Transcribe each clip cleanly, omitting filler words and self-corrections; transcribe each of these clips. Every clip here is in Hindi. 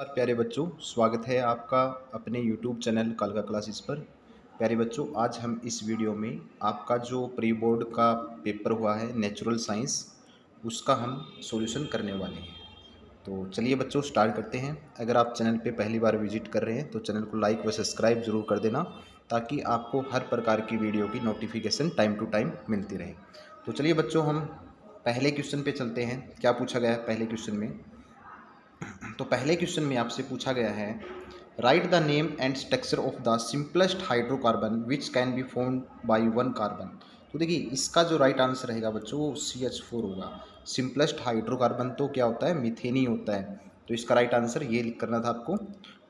नमस्कार प्यारे बच्चों, स्वागत है आपका अपने YouTube चैनल कालका क्लासेस पर। प्यारे बच्चों, आज हम इस वीडियो में आपका जो प्री बोर्ड का पेपर हुआ है नेचुरल साइंस, उसका हम सॉल्यूशन करने वाले हैं। तो चलिए बच्चों स्टार्ट करते हैं। अगर आप चैनल पे पहली बार विजिट कर रहे हैं तो चैनल को लाइक व सब्सक्राइब जरूर कर देना, ताकि आपको हर प्रकार की वीडियो की नोटिफिकेशन टाइम टू टाइम मिलती रहे। तो चलिए बच्चों, हम पहले क्वेश्चन पे चलते हैं। क्या पूछा गया है पहले क्वेश्चन में? तो पहले क्वेश्चन में आपसे पूछा गया है, right the name and structure of the simplest hydrocarbon which can be formed by one carbon. तो देखिए, इसका जो राइट आंसर रहेगा बच्चों वो CH4 होगा। सिंपलेस्ट हाइड्रोकार्बन तो क्या होता है? मीथेन ही होता है। तो इसका राइट आंसर ये लिख करना था आपको।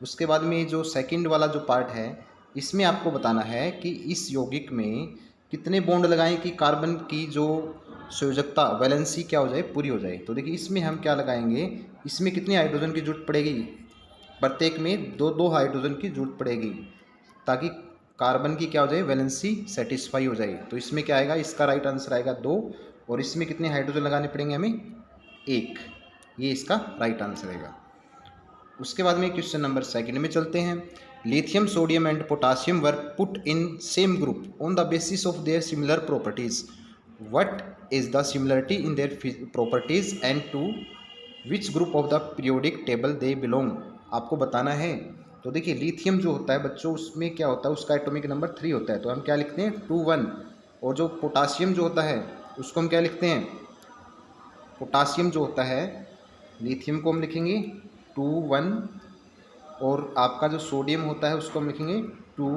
उसके बाद में जो सेकंड वाला जो पार्ट है, इसमें आपको बताना है कि इस यौगिक में कितने बॉन्ड लगाएं कि कार्बन की जो संयोजकता वैलेंसी क्या हो जाए, पूरी हो जाए। तो देखिए, इसमें हम क्या लगाएंगे, इसमें कितनी हाइड्रोजन की जरूरत पड़ेगी? प्रत्येक में दो दो हाइड्रोजन की जरूरत पड़ेगी, ताकि कार्बन की क्या हो जाए, वैलेंसी सेटिस्फाई हो जाए। तो इसमें क्या आएगा, इसका राइट आंसर आएगा 2। और इसमें कितने हाइड्रोजन लगाने पड़ेंगे हमें? 1। ये इसका राइट आंसर रहेगा। उसके बाद में क्वेश्चन नंबर सेकंड में चलते हैं। Lithium, sodium and potassium were put in same group on the basis of their similar properties. What is the similarity in their properties and to which group of the periodic table they belong. आपको बताना है। तो देखिए, लिथियम जो होता है बच्चों, उसमें क्या होता है, उसका एटॉमिक नंबर 3 होता है। तो हम क्या लिखते हैं? 2 1। और जो पोटासियम जो होता है उसको हम क्या लिखते हैं? पोटासियम जो होता है, लिथियम को हम लिखेंगे 2 1। और आपका जो सोडियम होता है उसको हम लिखेंगे 2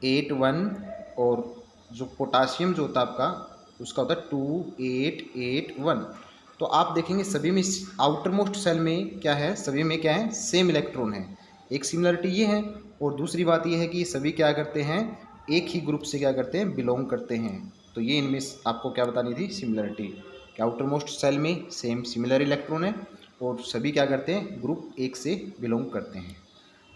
8 1। और जो पोटासियम जो होता है आपका, उसका होता है 2 8 8 1। तो आप देखेंगे सभी में आउटर मोस्ट सेल में क्या है, सभी में क्या है, सेम इलेक्ट्रॉन है। एक सिमिलरिटी ये है। और दूसरी बात ये है कि सभी क्या करते हैं, एक ही ग्रुप से क्या करते हैं, बिलोंग करते हैं। तो ये इनमें आपको क्या बतानी थी, सिमिलरिटी, कि आउटर मोस्ट सेल में सेम सिमिलर इलेक्ट्रॉन है और सभी क्या करते हैं, ग्रुप एक से बिलोंग करते हैं।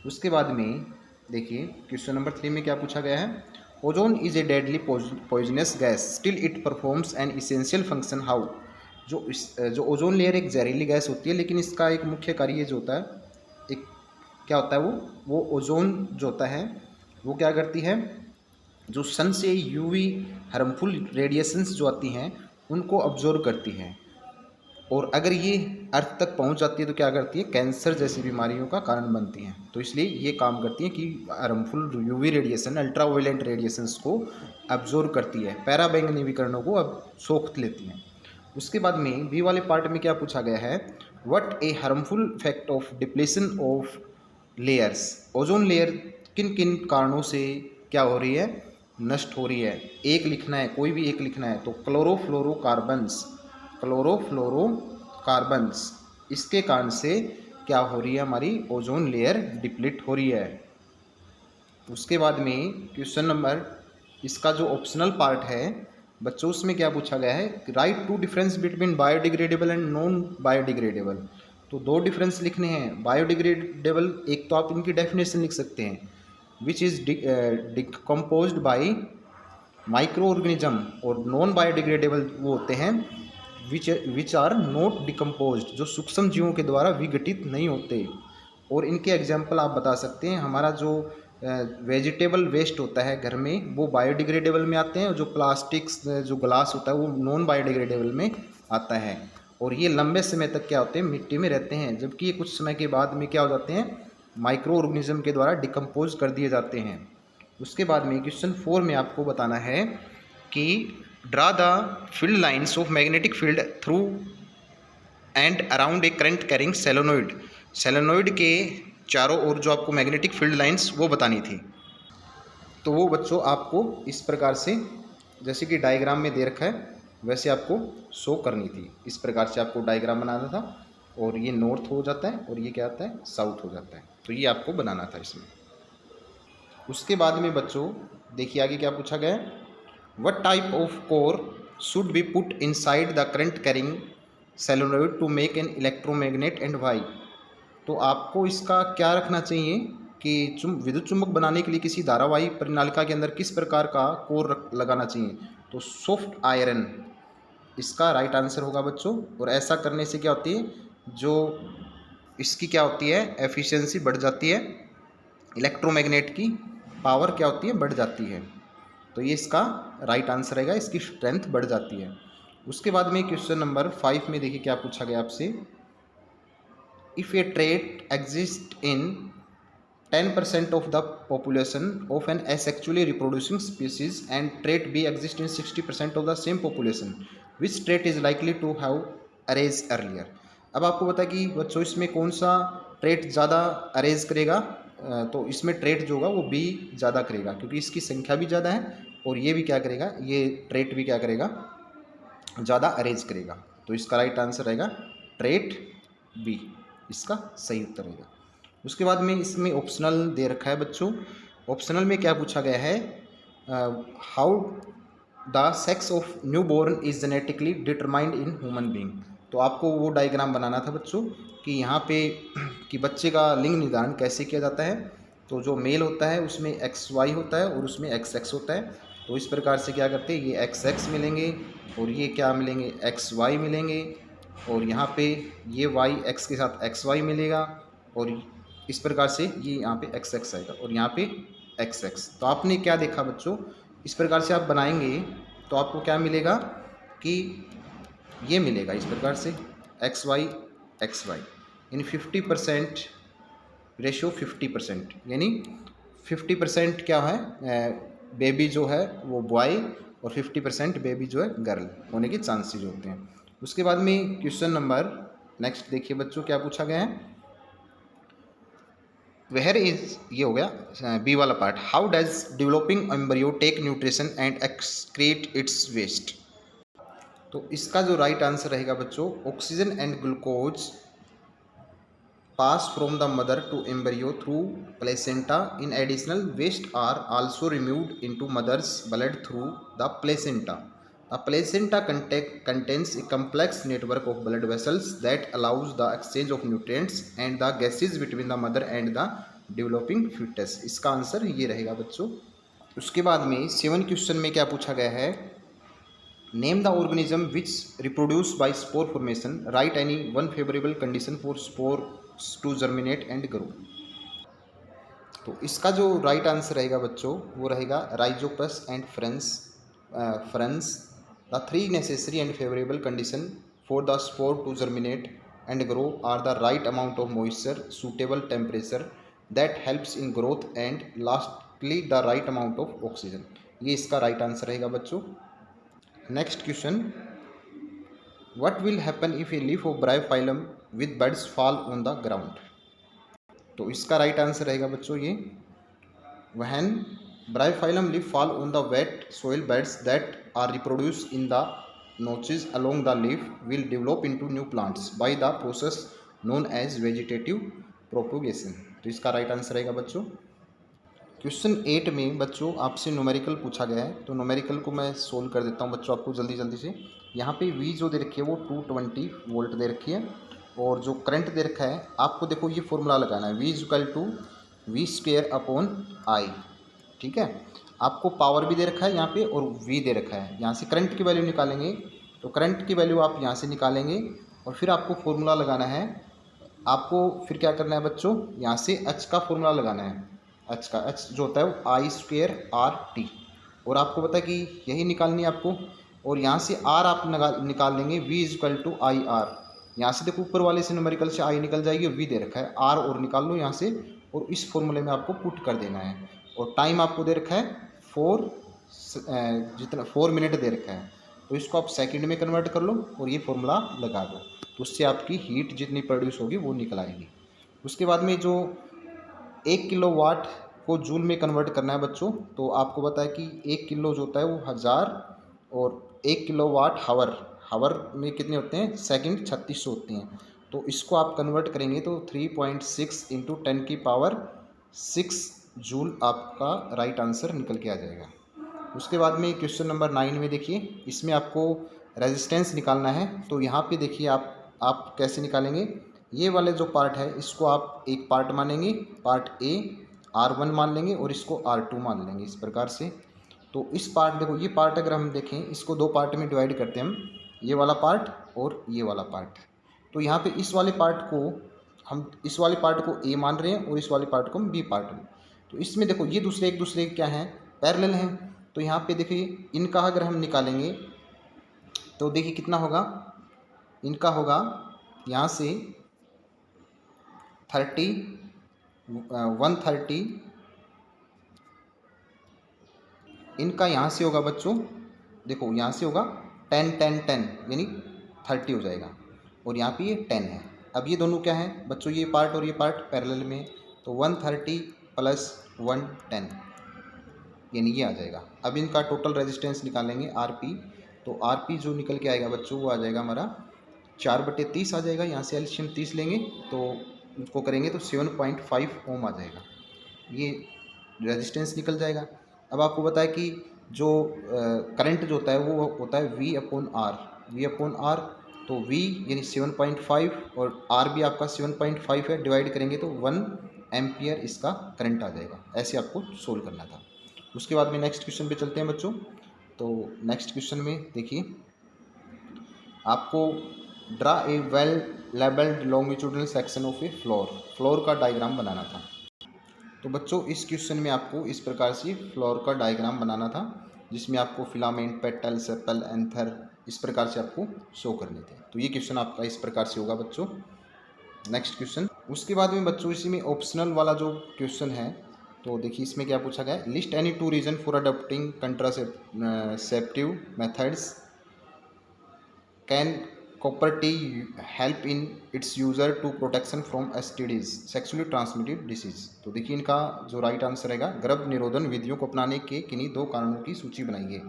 उसके बाद में देखिए, क्वेश्चन नंबर 3 में क्या पूछा गया है, ozone is a deadly poisonous gas still it performs N essential function how. जो ओजोन लेयर एक जहरीली गैस होती है, लेकिन इसका एक मुख्य कार्य जो होता है, एक क्या होता है, वो ओजोन जो होता है वो क्या करती है, जो सन से यूवी हार्मफुल रेडिएशंस जो आती हैं उनको ऑब्जर्व करती है। और अगर ये अर्थ तक पहुंच जाती है तो क्या करती है, कैंसर जैसी बीमारियों का कारण बनती हैं। तो इसलिए ये काम करती है कि हार्मफुल यूवी रेडिएशन, अल्ट्रावायलेंट रेडिएशंस को अब्जॉर्ब करती है, पैराबैंगनी विकिरणों को अब सोख लेती हैं। उसके बाद में बी वाले पार्ट में क्या पूछा गया है, what A harmful effect of depletion of layers. Ozone layer किन किन कारणों से क्या हो रही है, नष्ट हो रही है। एक लिखना है, कोई भी एक लिखना है। तो क्लोरोफ्लोरोकार्बन्स, क्लोरोफ्लोरोकार्बन्स, इसके कारण से क्या हो रही है, हमारी ओजोन लेयर डिप्लीट हो रही है। उसके बाद में क्वेश्चन नंबर, इसका जो ऑप्शनल पार्ट है बच्चों, उसमें क्या पूछा गया है, write to difference between biodegradable and non biodegradable. तो दो डिफरेंस लिखने हैं। बायोडिग्रेडेबल, एक तो आप इनकी डेफिनेशन लिख सकते हैं, which is decomposed by micro organism. और नॉन बायोडिग्रेडेबल वो होते हैं विच आर नॉट डिकम्पोज्ड, जो सूक्ष्म जीवों के द्वारा विघटित नहीं होते। और इनके एग्जाम्पल आप बता सकते हैं, हमारा जो वेजिटेबल वेस्ट होता है घर में, वो बायोडिग्रेडेबल में आते हैं, और जो प्लास्टिक्स जो ग्लास होता है वो नॉन बायोडिग्रेडेबल में आता है। और ये लंबे समय तक क्या होते हैं, मिट्टी में रहते हैं, जबकि ये कुछ समय के बाद में क्या हो जाते हैं, माइक्रो ऑर्गेनिज्म के द्वारा डिकम्पोज कर दिए जाते हैं। उसके बाद में क्वेश्चन 4 में आपको बताना है कि draw the field lines of magnetic field through and around a current carrying solenoid. Solenoid के चारों ओर जो आपको मैग्नेटिक फील्ड लाइन्स वो बतानी थी। तो वो बच्चों आपको इस प्रकार से, जैसे कि डायग्राम में दे रखा है वैसे आपको शो करनी थी। इस प्रकार से आपको डायग्राम बनाना था, और ये नॉर्थ हो जाता है और ये क्या आता है, साउथ हो जाता है। तो ये आपको बनाना था इसमें। उसके बाद में बच्चों देखिए आगे क्या पूछा गया है, what type of core should be put inside the current carrying solenoid to make an electromagnet and why. तो आपको इसका क्या रखना चाहिए कि विद्युत चुंबक बनाने के लिए किसी धारावाही परिनालिका के अंदर किस प्रकार का कोर लगाना चाहिए। तो सॉफ्ट आयरन इसका राइट आंसर होगा बच्चों। और ऐसा करने से क्या होती है, जो इसकी क्या होती है, एफिशिएंसी बढ़ जाती है, इलेक्ट्रोमैग्नेट की पावर क्या होती है, बढ़ जाती है। तो ये इसका राइट आंसर रहेगा, इसकी स्ट्रेंथ बढ़ जाती है। उसके बाद में क्वेश्चन नंबर 5 में देखिए क्या पूछा गया आपसे, if A trait exist in 10% of the population of an asexually reproducing species and trait B exist in 60% of the same population, which trait is likely to have arranged earlier। अब आपको पता है कि बच्चों इसमें कौन सा ट्रेट ज़्यादा अरेज करेगा, तो इसमें ट्रेट जो होगा वो बी ज़्यादा करेगा, क्योंकि इसकी संख्या भी ज़्यादा है और ये भी क्या करेगा, ये ट्रेट भी क्या करेगा, ज़्यादा अरेज करेगा। तो इसका राइट आंसर रहेगा ट्रेट बी, इसका सही उत्तर रहेगा। उसके बाद में इसमें ऑप्शनल दे रखा है बच्चों, ऑप्शनल में क्या पूछा गया है, how the sex of new born is genetically determined in human being. तो आपको वो डायग्राम बनाना था बच्चों कि यहाँ पे कि बच्चे का लिंग निर्धारण कैसे किया जाता है। तो जो मेल होता है उसमें XY होता है और उसमें XX होता है। तो इस प्रकार से क्या करते हैं, ये XX मिलेंगे और ये क्या मिलेंगे, XY मिलेंगे, और यहाँ पे ये Y X के साथ XY मिलेगा, और इस प्रकार से ये यहाँ पे XX आएगा और यहाँ पे XX। तो आपने क्या देखा बच्चों, इस प्रकार से आप बनाएंगे तो आपको क्या मिलेगा कि ये मिलेगा इस प्रकार से XY XY, यानी 50% रेशियो 50%, यानी 50% क्या है, बेबी जो है वो बॉय और 50% बेबी जो है गर्ल होने के चांसेस होते हैं। उसके बाद में क्वेश्चन नंबर नेक्स्ट देखिए बच्चों क्या पूछा गया है, वेयर इज, ये हो गया बी वाला part, how does developing embryo take nutrition and excrete its waste. तो इसका जो राइट आंसर रहेगा बच्चों, oxygen and glucose pass from the mother to embryo through placenta. In additional, waste are also removed into mother's blood through the placenta. The placenta contains a complex network of blood vessels that allows the exchange of nutrients and the gases between the mother and the developing fetus। इसका आंसर ये रहेगा बच्चों। उसके बाद में 7 क्वेश्चन में क्या पूछा गया है, name the organism which reproduce by spore formation, right any one favourable condition for spore to germinate and grow. तो इसका जो राइट आंसर रहेगा बच्चों वो रहेगा Rhizopus and ferns. The 3 necessary and favourable condition for the spore to germinate and grow are the right amount of moisture, suitable temperature that helps in growth and lastly the right amount of oxygen. ये इसका राइट आंसर रहेगा बच्चों। Next question, what will happen if a leaf of bryophyllum with buds fall on the ground. तो इसका राइट आंसर रहेगा बच्चों ये, when bryophyllum leaf fall on the wet soil beds that are reproduce in the notches along the leaf will develop into new plants by the process known as vegetative propagation. तो इसका राइट आंसर रहेगा बच्चों। क्वेश्चन 8 में बच्चों आपसे न्यूमेरिकल पूछा गया है, तो न्यूमेरिकल को मैं सोल्व कर देता हूँ बच्चों आपको जल्दी जल्दी से। यहाँ पे V जो दे रखी है वो 220 वोल्ट दे रखी है, और जो करंट दे रखा है आपको देखो ये फॉर्मूला लगाना है, V equal to V² upon I। ठीक है, आपको पावर भी दे रखा है यहाँ पे और V दे रखा है। यहाँ से करंट की वैल्यू निकालेंगे, तो करंट की वैल्यू आप यहाँ से निकालेंगे और फिर आपको फॉर्मूला लगाना है। आपको फिर क्या करना है बच्चों, यहाँ से H का फॉर्मूला लगाना है। H का H जो होता है वो I²RT, और आपको पता है कि यही निकालनी है आपको, और यहाँ से R आप निकाल लेंगे V इक्वल टू IR। यहाँ से देखो ऊपर वाले से न्यूमेरिकल से I निकल जाएगी और V दे रखा है, R और निकाल लो यहाँ से, और इस फॉर्मूले में आपको पुट कर देना है। और टाइम आपको दे रखा है 4 मिनट दे रखा है, तो इसको आप सेकंड में कन्वर्ट कर लो और ये फॉर्मूला लगा दो, तो उससे आपकी हीट जितनी प्रोड्यूस होगी वो निकल आएगी। उसके बाद में जो 1 किलोवाट को जूल में कन्वर्ट करना है बच्चों, तो आपको पता है कि 1 किलो जो होता है वो 1000, और 1 किलोवाट हावर में कितने होते हैं, सेकंड 3600 होते हैं। तो इसको आप कन्वर्ट करेंगे तो 3.6 इंटू 10⁶ जूल आपका राइट आंसर निकल के आ जाएगा। उसके बाद में क्वेश्चन नंबर 9 में देखिए, इसमें आपको रेजिस्टेंस निकालना है। तो यहाँ पे देखिए आप कैसे निकालेंगे, ये वाले जो पार्ट है इसको आप एक पार्ट मानेंगे, पार्ट A R1 मान लेंगे और इसको R2 मान लेंगे इस प्रकार से। तो इस पार्ट देखो, ये पार्ट अगर हम देखें इसको 2 पार्ट में डिवाइड करते हैं हम, ये वाला पार्ट और ये वाला पार्ट। तो यहाँ पे इस वाले पार्ट को हम इस वाले पार्ट को ए मान रहे हैं और इस वाले पार्ट को हम बी पार्ट में। तो इसमें देखो ये दूसरे एक दूसरे क्या हैं, पैरेलल हैं। तो यहाँ पे देखिए इनका अगर हम निकालेंगे तो देखिए कितना होगा, इनका होगा यहाँ से 30 130, इनका यहाँ से होगा बच्चों, देखो यहाँ से होगा 10 10 10 यानी 30 हो जाएगा, और यहाँ पे ये 10 है। अब ये दोनों क्या है बच्चों, ये पार्ट और ये पार्ट पैरेलल में है, तो 130 प्लस 110 यानी ये आ जाएगा। अब इनका टोटल रेजिस्टेंस निकालेंगे आरपी, तो आरपी जो निकल के आएगा बच्चों वो आ जाएगा हमारा 4/30 आ जाएगा। यहाँ से एलसीएम 30 लेंगे तो उसको करेंगे तो 7.5 ओम आ जाएगा, ये रेजिस्टेंस निकल जाएगा। अब आपको बताया कि जो करंट जो होता है वो होता है V/R, तो V यानी 7.5 और R भी आपका 7.5 है, डिवाइड करेंगे तो 1 एम्पियर इसका करंट आ जाएगा। ऐसे आपको सोल्व करना था। उसके बाद में नेक्स्ट क्वेश्चन पे चलते हैं बच्चों। तो नेक्स्ट क्वेश्चन में देखिए आपको draw a well labelled longitudinal section of A floor का डायग्राम बनाना था। तो बच्चों इस क्वेश्चन में आपको इस प्रकार से फ्लोर का डायग्राम बनाना था, जिसमें आपको फिलामेंट, पेटल, सेपल, एंथर इस प्रकार से आपको शो करने थे। तो ये क्वेश्चन आपका इस प्रकार से होगा बच्चों। नेक्स्ट क्वेश्चन, उसके बाद में बच्चों इसी में ऑप्शनल वाला जो क्वेश्चन है, तो देखिए इसमें क्या पूछा गया है, list any 2 reason for adopting contraceptive methods, can copper T help in its user to protection from STDs sexually transmitted disease. तो देखिए इनका जो राइट आंसर रहेगा, गर्भ निरोधन विधियों को अपनाने के किन्हीं 2 कारणों की सूची बनाइए।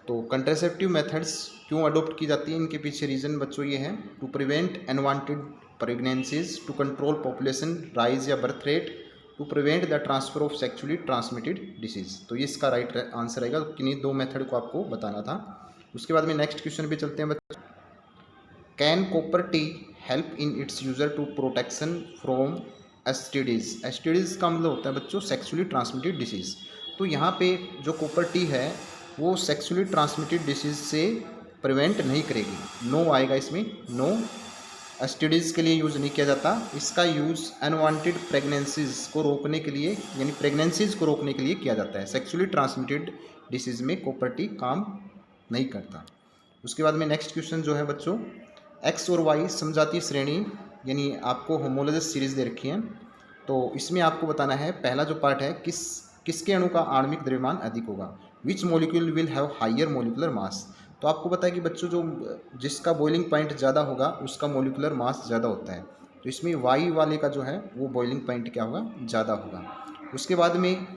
तो कंट्रासेप्टिव मेथड्स क्यों अडोप्ट की जाती है, इनके पीछे रीज़न बच्चों ये है, to prevent unwanted pregnancies, to control population rise या birth rate, to prevent the transfer of sexually transmitted disease. तो ये इसका राइट आंसर रहेगा, किन्हीं 2 मेथड को आपको बताना था। उसके बाद में नेक्स्ट क्वेश्चन पे चलते हैं बच्चों। Can copper T help in its user to protection from STDs. STDs का मतलब होता है बच्चों सेक्सुअली ट्रांसमिटेड डिसीज़। तो यहाँ पे जो कॉपर टी है वो सेक्सुअली ट्रांसमिटेड डिसीज़ से प्रिवेंट नहीं करेगी, नो आएगा इसमें, नो। एसटीडीज़ के लिए यूज़ नहीं किया जाता, इसका यूज़ अनवांटेड प्रेगनेंसीज को रोकने के लिए यानी प्रेगनेंसीज को रोकने के लिए किया जाता है। सेक्सुअली ट्रांसमिटेड डिसीज़ में कॉपर टी काम नहीं करता। उसके बाद में नेक्स्ट क्वेश्चन जो है बच्चों, एक्स और वाई समजातीय श्रेणी यानी आपको होमोलोगस सीरीज़ दे रखी है। तो इसमें आपको बताना है, पहला जो पार्ट है, किसके अणु का आणविक द्रव्यमान अधिक होगा, which molecule will have higher molecular mass. तो आपको पता है कि बच्चों जो जिसका बॉइलिंग पॉइंट ज़्यादा होगा उसका मॉलिक्यूलर मास ज़्यादा होता है। तो इसमें वाई वाले का जो है वो बॉइलिंग पॉइंट क्या होगा, ज़्यादा होगा। उसके बाद में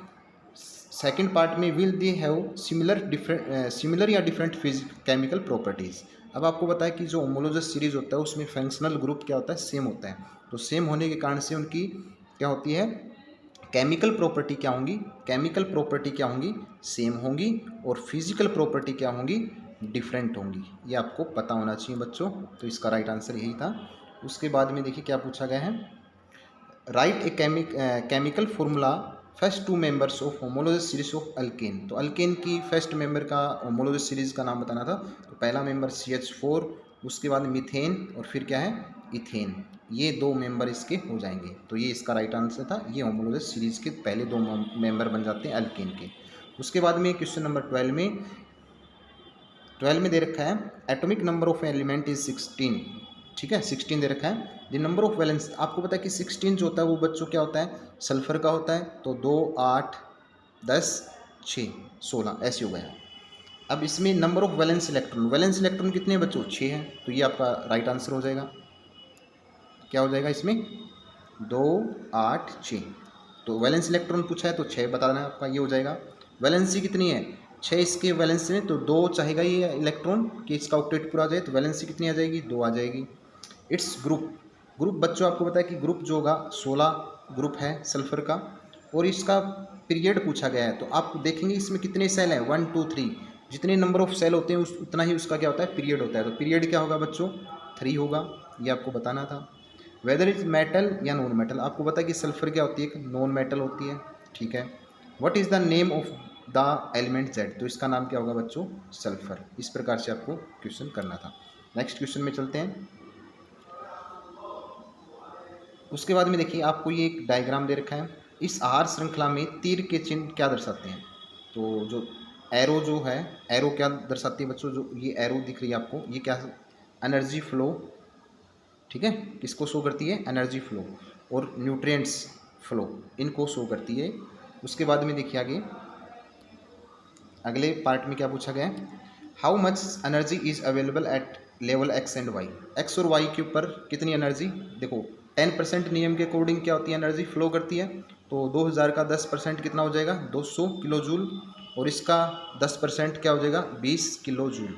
सेकेंड पार्ट में विल दे हैव सिमिलर या डिफरेंट केमिकल प्रॉपर्टीज़। अब आपको पता है कि जो होमोलोगस सीरीज होता है उसमें फंक्शनल ग्रुप क्या होता है, सेम होता है। तो सेम होने के कारण से उनकी क्या होती है, केमिकल प्रॉपर्टी क्या होंगी, सेम होंगी, और फिजिकल प्रॉपर्टी क्या होंगी, डिफरेंट होंगी। ये आपको पता होना चाहिए बच्चों। तो इसका राइट आंसर यही था। उसके बाद में देखिए क्या पूछा गया है, right a chemical formula first 2 members of homologous series of alkane. तो अल्केन की फर्स्ट मेंबर का होमोलोगस सीरीज का नाम बताना था। तो पहला मेंबर CH4, उसके बाद मीथेन, और फिर क्या है, इथेन। ये 2 मेंबर इसके हो जाएंगे। तो ये इसका राइट आंसर था। ये होमोलोगस सीरीज के पहले 2 मेंबर बन जाते हैं अल्केन के। उसके बाद में क्वेश्चन नंबर 12 में दे रखा है, atomic number of element is 16। ठीक है, 16 दे रखा है। द नंबर ऑफ वैलेंस, आपको पता है कि 16 जो होता है वो बच्चों क्या होता है, सल्फर का होता है। तो 2 8 10 6 16 ऐसे हो गया। अब इसमें नंबर ऑफ वैलेंस इलेक्ट्रॉन कितने हैं बच्चों, 6 हैं। तो ये आपका राइट आंसर हो जाएगा। क्या हो जाएगा इसमें, 2 8 6। तो वैलेंस इलेक्ट्रॉन पूछा है तो 6 बताना है आपका, ये हो जाएगा। वैलेंसी कितनी है, 6 इसके वैलेंसी में, तो 2 चाहेगा ये इलेक्ट्रॉन कि इसका ऑक्टेट पूरा आ जाए। तो वैलेंसी कितनी आ जाएगी, 2 आ जाएगी। इट्स ग्रुप बच्चों आपको पता है कि ग्रुप जो होगा 16 ग्रुप है सल्फर का, और इसका पीरियड पूछा गया है। तो आप देखेंगे इसमें कितने सेल हैं, 1 2 3। जितने नंबर ऑफ सेल होते हैं उतना ही उसका क्या होता है, पीरियड होता है। तो पीरियड क्या होगा बच्चों, 3 होगा। ये आपको बताना था। वेदर इज मेटल या नॉन मेटल, आपको पता है कि सल्फर क्या होती है, एक नॉन मेटल होती है। ठीक है, what is the name of the element Z. तो इसका नाम क्या होगा बच्चों, सल्फर। इस प्रकार से आपको क्वेश्चन करना था। नेक्स्ट क्वेश्चन में चलते हैं। उसके बाद में देखिए आपको ये एक डायग्राम दे रखा है। इस आहार श्रृंखला में तीर के चिन्ह क्या दर्शाते हैं? तो जो एरो जो है, एरो क्या दर्शाती है बच्चों? जो ये एरो दिख रही है आपको, ये क्या? एनर्जी फ्लो, ठीक है, किसको शो करती है? एनर्जी फ्लो और न्यूट्रिएंट्स फ्लो, इनको शो करती है। उसके बाद में देखिए आगे अगले पार्ट में क्या पूछा गया है? How much energy is available at level X and Y. X और वाई के ऊपर कितनी एनर्जी? देखो 10% नियम के अकॉर्डिंग क्या होती है? एनर्जी फ्लो करती है। तो 2000 का 10% कितना हो जाएगा? 200 किलो जूल, और इसका 10% क्या हो जाएगा? 20 किलो जूल,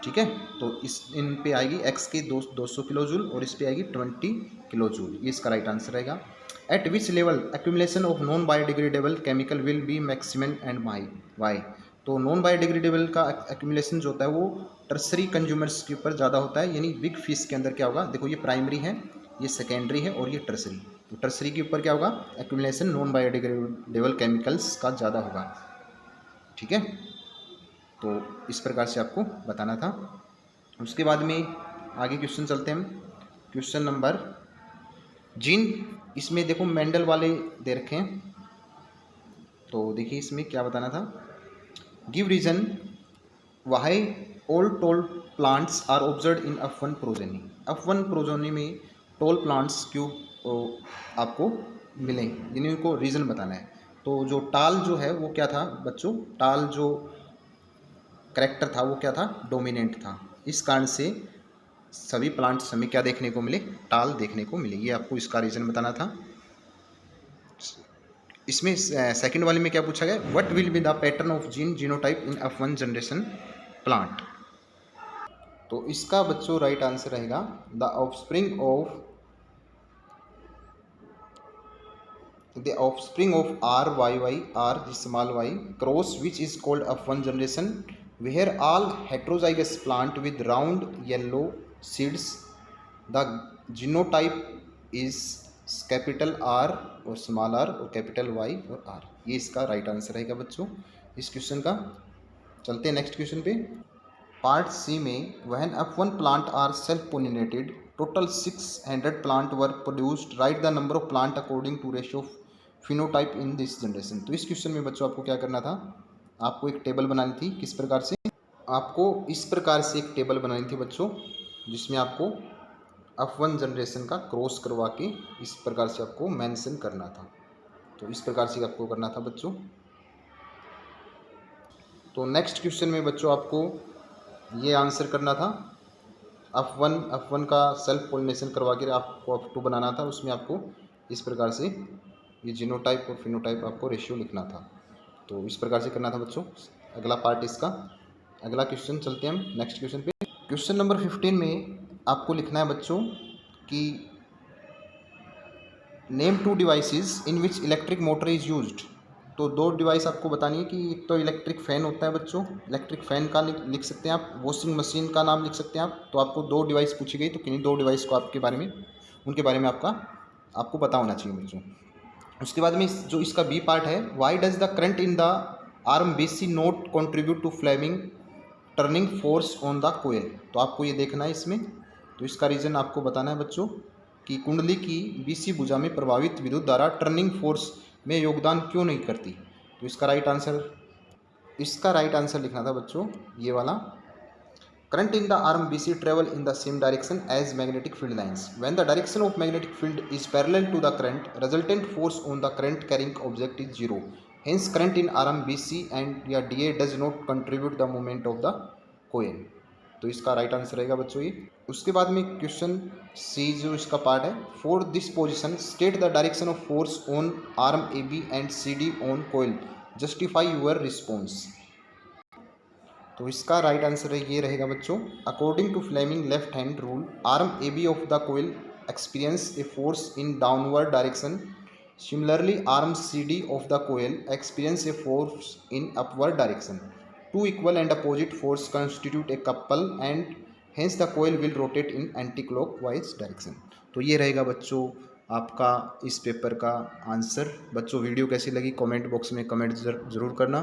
ठीक है। तो इस इन पे आएगी एक्स की 200 किलो जूल और इस पे आएगी 20 किलो जूल, ये इसका राइट आंसर रहेगा। At which level accumulation of non biodegradable chemical will be maximum and why. तो नॉन बायोडिग्रेडेबल का एक्यूमुलेशन जो होता है वो टर्सरी कंज्यूमर्स के ऊपर ज़्यादा होता है, यानी बिग फिश के अंदर क्या होगा? देखो ये प्राइमरी है, ये सेकेंडरी है और ये टर्सरी। तो टर्सरी के ऊपर क्या होगा? एक्यूमुलेशन नॉन बायोडिग्रेडेबल केमिकल्स का ज़्यादा होगा, ठीक है। तो इस प्रकार से आपको बताना था। उसके बाद में आगे क्वेश्चन चलते हैं हम। क्वेश्चन नंबर जीन, इसमें देखो मेंडल वाले दे रखे हैं, तो देखिए इसमें क्या बताना था? Give reason why all tall plants are observe in F1 progeny. F1 progeny में टोल प्लांट्स क्यों आपको मिले, जिनको रीज़न बताना है। तो जो टाल जो है वो क्या था बच्चों? टाल जो करेक्टर था वो क्या था? डोमिनेंट था। इस कारण से सभी प्लांट्स हमें क्या देखने को मिले? टाल देखने को मिले। ये आपको इसका रीज़न बताना था। इसमें सेकंड वाले में क्या पूछा गया? What will be the pattern of gene genotype in F1 generation plant. तो इसका बच्चों राइट आंसर रहेगा the offspring of R Y Y R small Y cross which is called F1 generation where all heterozygous plant with round yellow seeds. The genotype is capital R और स्मॉल आर और कैपिटल वाई और आर। ये इसका राइट आंसर रहेगा बच्चों इस क्वेश्चन का। चलते हैं नेक्स्ट क्वेश्चन पे। पार्ट सी में when F1 plant are self pollinated total 600 plant were produced, write the number of plant according to ratio of phenotype in this generation. तो इस क्वेश्चन में बच्चों आपको क्या करना था? आपको एक टेबल बनानी थी। किस प्रकार से? आपको इस प्रकार से एक टेबल बनानी थी बच्चों, जिसमें आपको F1 जनरेशन का क्रॉस करवा के इस प्रकार से आपको मेंशन करना था। तो इस प्रकार से आपको करना था बच्चों। तो नेक्स्ट क्वेश्चन में बच्चों आपको ये आंसर करना था। F1 का सेल्फ पोलिनेशन करवा के आपको F2 बनाना था। उसमें आपको इस प्रकार से ये जीनोटाइप और फिनोटाइप आपको रेशियो लिखना था। तो इस प्रकार से करना था बच्चों। अगला पार्ट इसका। अगला क्वेश्चन चलते हैं हम नेक्स्ट क्वेश्चन पे। क्वेश्चन नंबर 15 में आपको लिखना है बच्चों कि name 2 devices in which electric motor is used. तो 2 डिवाइस आपको बतानी है कि एक तो इलेक्ट्रिक फ़ैन होता है बच्चों, इलेक्ट्रिक फ़ैन का लिख सकते हैं आप, वॉशिंग मशीन का नाम लिख सकते हैं आप। तो आपको 2 डिवाइस पूछी गई, तो किन्हीं 2 डिवाइस को आपके बारे में, उनके बारे में आपको पता होना चाहिए बच्चों। उसके बाद में जो इसका बी पार्ट है, why does the current in the arm BC not contribute to Fleming turning force on the coil. तो आपको ये देखना है इसमें। तो इसका रीज़न आपको बताना है बच्चों कि कुंडली की BC भुजा में प्रभावित विद्युत धारा टर्निंग फोर्स में योगदान क्यों नहीं करती। तो इसका राइट आंसर लिखना था बच्चों ये वाला। Current in the arm BC travel in the same direction as magnetic field lines. When the direction of magnetic field is parallel to the current, resultant force on the current carrying object is zero. Hence, current in arm BC and या DA does not contribute the movement of the coil. तो इसका राइट आंसर रहेगा बच्चों ये। उसके बाद में क्वेश्चन सी जो इसका पार्ट है, for this position state the direction of force on arm AB and CD on coil, justify your response. तो इसका राइट आंसर ये रहेगा बच्चों, according to Fleming left hand rule arm AB of the coil experience a force in downward direction. Similarly arm CD of the coil experience a force in upward direction. Two equal and opposite force constitute a couple and hence the coil will rotate in anti-clockwise direction। तो ये रहेगा बच्चों आपका इस पेपर का आंसर। बच्चों वीडियो कैसी लगी कमेंट बॉक्स में कमेंट ज़रूर करना।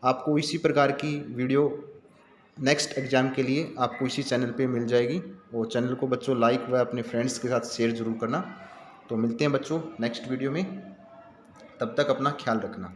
आपको इसी प्रकार की वीडियो नेक्स्ट एग्ज़ाम के लिए आपको इसी चैनल पे मिल जाएगी। वो चैनल को बच्चों लाइक व अपने फ्रेंड्स के साथ शेयर ज़रूर करना। तो मिलते हैं बच्चों नेक्स्ट वीडियो में, तब तक अपना ख्याल रखना।